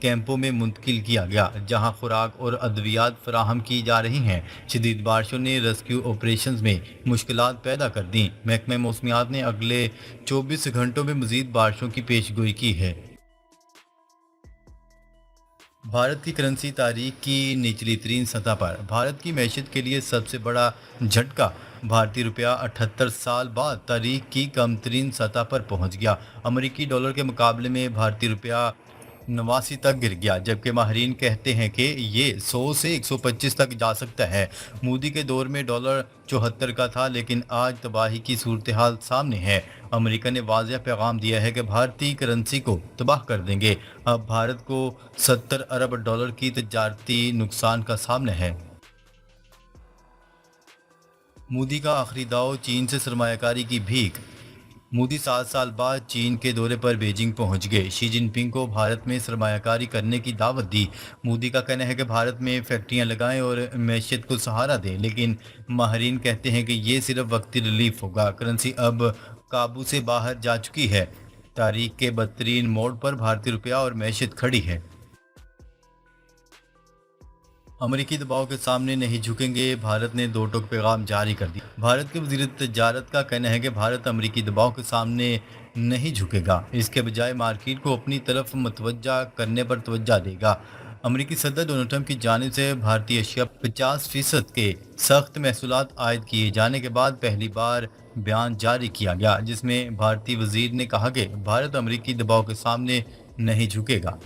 کیمپوں میں منتقل کیا گیا جہاں خوراک اور ادویات فراہم کی جا رہی ہیں۔ شدید بارشوں نے ریسکیو آپریشنز میں مشکلات پیدا کر دیں۔ محکمہ موسمیات نے اگلے 24 گھنٹوں میں مزید بارشوں کی پیش گوئی کی ہے۔ بھارت کی کرنسی تاریخ کی نچلی ترین سطح پر۔ بھارت کی معیشت کے لیے سب سے بڑا جھٹکا۔ بھارتی روپیہ 78 سال بعد تاریخ کی کم ترین سطح پر پہنچ گیا۔ امریکی ڈالر کے مقابلے میں بھارتی روپیہ 89 تک گر گیا، جبکہ ماہرین کہتے ہیں کہ یہ 100 سے 125 تک جا سکتا ہے۔ مودی کے دور میں ڈالر 74 کا تھا، لیکن آج تباہی کی صورتحال سامنے ہے۔ امریکہ نے واضح پیغام دیا ہے کہ بھارتی کرنسی کو تباہ کر دیں گے۔ اب بھارت کو 70 ارب ڈالر کی تجارتی نقصان کا سامنا ہے۔ مودی کا آخری داؤ، چین سے سرمایہ کاری کی بھیک۔ مودی 7 سال بعد چین کے دورے پر بیجنگ پہنچ گئے۔ شی جن پنگ کو بھارت میں سرمایہ کاری کرنے کی دعوت دی۔ مودی کا کہنا ہے کہ بھارت میں فیکٹریاں لگائیں اور معیشت کو سہارا دیں، لیکن ماہرین کہتے ہیں کہ یہ صرف وقتی ریلیف ہوگا۔ کرنسی اب قابو سے باہر جا چکی ہے۔ تاریخ کے بدترین موڑ پر بھارتی روپیہ اور معیشت کھڑی ہے۔ امریکی دباؤ کے سامنے نہیں جھکیں گے، بھارت نے دو ٹوک پیغام جاری کر دیا۔ بھارت کے وزیر تجارت کا کہنا ہے کہ بھارت امریکی دباؤ کے سامنے نہیں جھکے گا، اس کے بجائے مارکیٹ کو اپنی طرف متوجہ کرنے پر توجہ دے گا۔ امریکی صدر ڈونلڈ ٹرمپ کی جانب سے بھارتی اشیاء 50% کے سخت محصولات عائد کیے جانے کے بعد پہلی بار بیان جاری کیا گیا، جس میں بھارتی وزیر نے کہا کہ بھارت امریکی دباؤ کے سامنے نہیں جھکے گا۔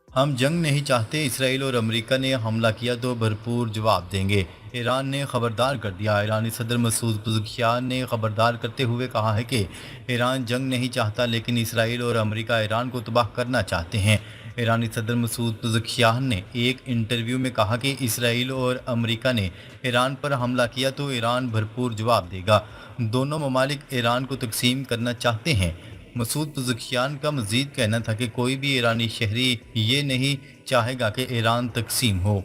ہم جنگ نہیں چاہتے، اسرائیل اور امریکہ نے حملہ کیا تو بھرپور جواب دیں گے، ایران نے خبردار کر دیا۔ ایرانی صدر مسعود پزشکیان نے خبردار کرتے ہوئے کہا ہے کہ ایران جنگ نہیں چاہتا، لیکن اسرائیل اور امریکہ ایران کو تباہ کرنا چاہتے ہیں۔ ایرانی صدر مسعود پزشکیان نے ایک انٹرویو میں کہا کہ اسرائیل اور امریکہ نے ایران پر حملہ کیا تو ایران بھرپور جواب دے گا۔ دونوں ممالک ایران کو تقسیم کرنا چاہتے ہیں۔ مسعود پزشکیان کا مزید کہنا تھا کہ کوئی بھی ایرانی شہری یہ نہیں چاہے گا کہ ایران تقسیم ہو۔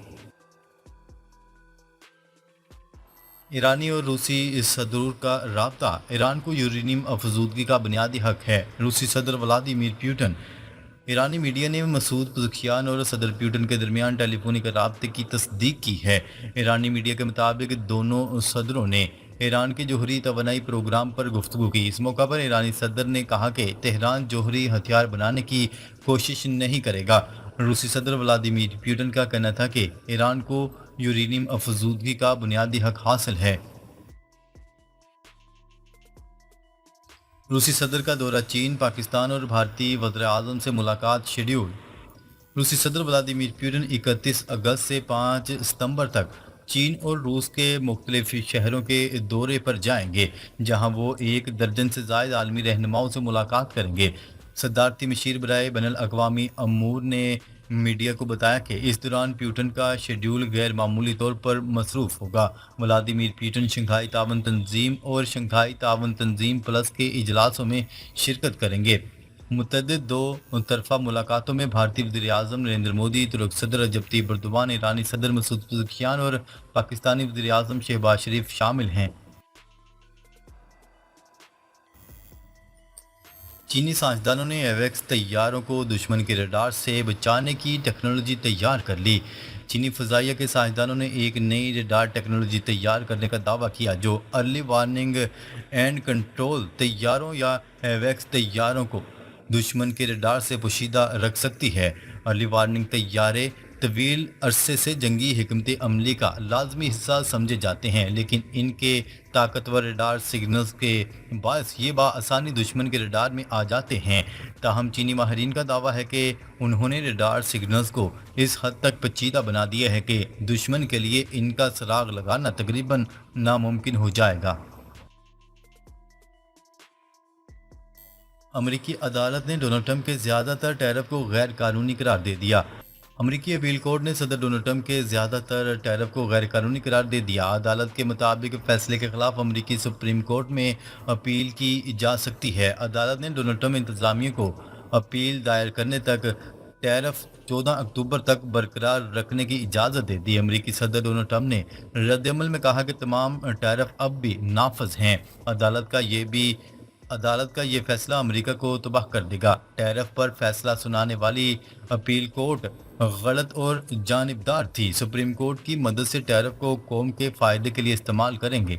ایرانی اور روسی صدور کا رابطہ، ایران کو یورینیم افزودگی کا بنیادی حق ہے، روسی صدر ولادیمیر پیوٹن۔ ایرانی میڈیا نے مسعود پزشکیان اور صدر پیوٹن کے درمیان ٹیلی فونک رابطے کی تصدیق کی ہے۔ ایرانی میڈیا کے مطابق دونوں صدروں نے ایران کے جوہری توانائی پروگرام پر گفتگو کی۔ اس موقع پر ایرانی صدر نے کہا کہ تہران جوہری ہتھیار بنانے کی کوشش نہیں کرے گا۔ روسی صدر ولادیمیر پیوٹن کا کہنا تھا کہ ایران کو یورینیم افزودگی کا بنیادی حق حاصل ہے۔ روسی صدر کا دورہ چین، پاکستان اور بھارتی وزیر اعظم سے ملاقات شیڈول۔ روسی صدر ولادیمیر پیوٹن 31 اگست سے 5 ستمبر تک چین اور روس کے مختلف شہروں کے دورے پر جائیں گے، جہاں وہ 1 درجن سے زائد عالمی رہنماؤں سے ملاقات کریں گے۔ صدارتی مشیر برائے بین الاقوامی امور نے میڈیا کو بتایا کہ اس دوران پیوٹن کا شیڈول غیر معمولی طور پر مصروف ہوگا۔ ولادیمیر پیوٹن شنگھائی تعاون تنظیم اور شنگھائی تعاون تنظیم پلس کے اجلاسوں میں شرکت کریں گے۔ متعدد دو طرفہ ملاقاتوں میں بھارتی وزیر اعظم نریندر مودی، ترک صدر رجب طیب ایردوان، ایرانی صدر مسعود پزشکیان اور پاکستانی وزیر اعظم شہباز شریف شامل ہیں۔ چینی سائنسدانوں نے ایویکس طیاروں کو دشمن کے ریڈار سے بچانے کی ٹیکنالوجی تیار کر لی۔ چینی فضائیہ کے سائنسدانوں نے ایک نئی ریڈار ٹیکنالوجی تیار کرنے کا دعویٰ کیا جو ارلی وارننگ اینڈ کنٹرول طیاروں یا ایویکس طیاروں کو دشمن کے ریڈار سے پوشیدہ رکھ سکتی ہے۔ ارلی وارننگ طیارے طویل عرصے سے جنگی حکمت عملی کا لازمی حصہ سمجھے جاتے ہیں، لیکن ان کے طاقتور ریڈار سگنلز کے باعث یہ بآسانی دشمن کے ریڈار میں آ جاتے ہیں۔ تاہم چینی ماہرین کا دعویٰ ہے کہ انہوں نے ریڈار سگنلز کو اس حد تک پیچیدہ بنا دیا ہے کہ دشمن کے لیے ان کا سراغ لگانا تقریباً ناممکن ہو جائے گا۔ امریکی عدالت نے ڈونلڈ ٹرمپ کے زیادہ تر ٹیرف کو غیر قانونی قرار دے دیا۔ امریکی اپیل کورٹ نے صدر ڈونلڈ ٹرمپ کے زیادہ تر ٹیرف کو غیر قانونی قرار دے دیا۔ عدالت کے مطابق فیصلے کے خلاف امریکی سپریم کورٹ میں اپیل کی جا سکتی ہے۔ عدالت نے ڈونلڈ ٹرمپ انتظامیہ کو اپیل دائر کرنے تک ٹیرف 14 اکتوبر تک برقرار رکھنے کی اجازت دے دی۔ امریکی صدر ڈونلڈ ٹرمپ نے رد عمل میں کہا کہ تمام ٹیرف اب بھی نافذ ہیں۔ عدالت کا یہ بھی عدالت کا یہ فیصلہ امریکہ کو تباہ کر دے گا۔ ٹیرف پر فیصلہ سنانے والی اپیل کورٹ غلط اور جانبدار تھی۔ سپریم کورٹ کی مدد سے ٹیرف کو قوم کے فائدے کے لیے استعمال کریں گے۔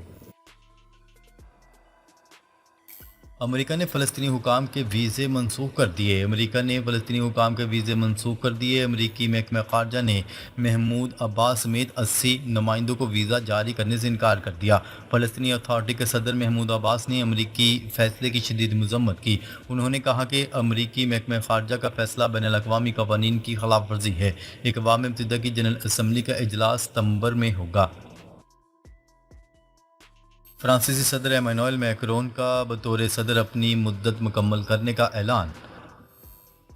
امریکہ نے فلسطینی حکام کے ویزے منسوخ کر دیے۔ امریکہ نے فلسطینی حکام کے ویزے منسوخ کر دیے۔ امریکی محکمہ خارجہ نے محمود عباس سمیت 80 نمائندوں کو ویزا جاری کرنے سے انکار کر دیا۔ فلسطینی اتھارٹی کے صدر محمود عباس نے امریکی فیصلے کی شدید مذمت کی۔ انہوں نے کہا کہ امریکی محکمہ خارجہ کا فیصلہ بین الاقوامی قوانین کی خلاف ورزی ہے۔ اقوام متحدہ کی جنرل اسمبلی کا اجلاس ستمبر میں ہوگا۔ فرانسیسی صدر ایمانوئل میکرون کا بطور صدر اپنی مدت مکمل کرنے کا اعلان۔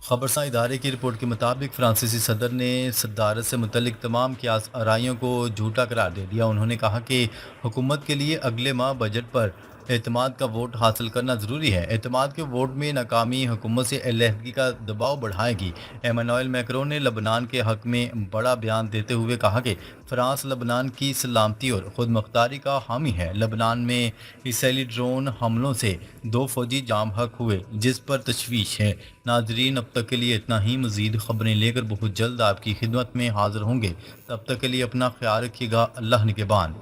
خبرساں ادارے کی رپورٹ کے مطابق فرانسیسی صدر نے صدارت سے متعلق تمام قیاس آرائیوں کو جھوٹا قرار دے دیا۔ انہوں نے کہا کہ حکومت کے لیے اگلے ماہ بجٹ پر اعتماد کا ووٹ حاصل کرنا ضروری ہے۔ اعتماد کے ووٹ میں ناکامی حکومت سے علیحدگی کا دباؤ بڑھائے گی۔ ایمانوئل میکرون نے لبنان کے حق میں بڑا بیان دیتے ہوئے کہا کہ فرانس لبنان کی سلامتی اور خود مختاری کا حامی ہے۔ لبنان میں اسرائیلی ڈرون حملوں سے 2 فوجی جام حق ہوئے، جس پر تشویش ہے۔ ناظرین، اب تک کے لیے اتنا ہی۔ مزید خبریں لے کر بہت جلد آپ کی خدمت میں حاضر ہوں گے۔ تب تک کے لیے اپنا خیال رکھیے گا۔ اللہ نگہبان۔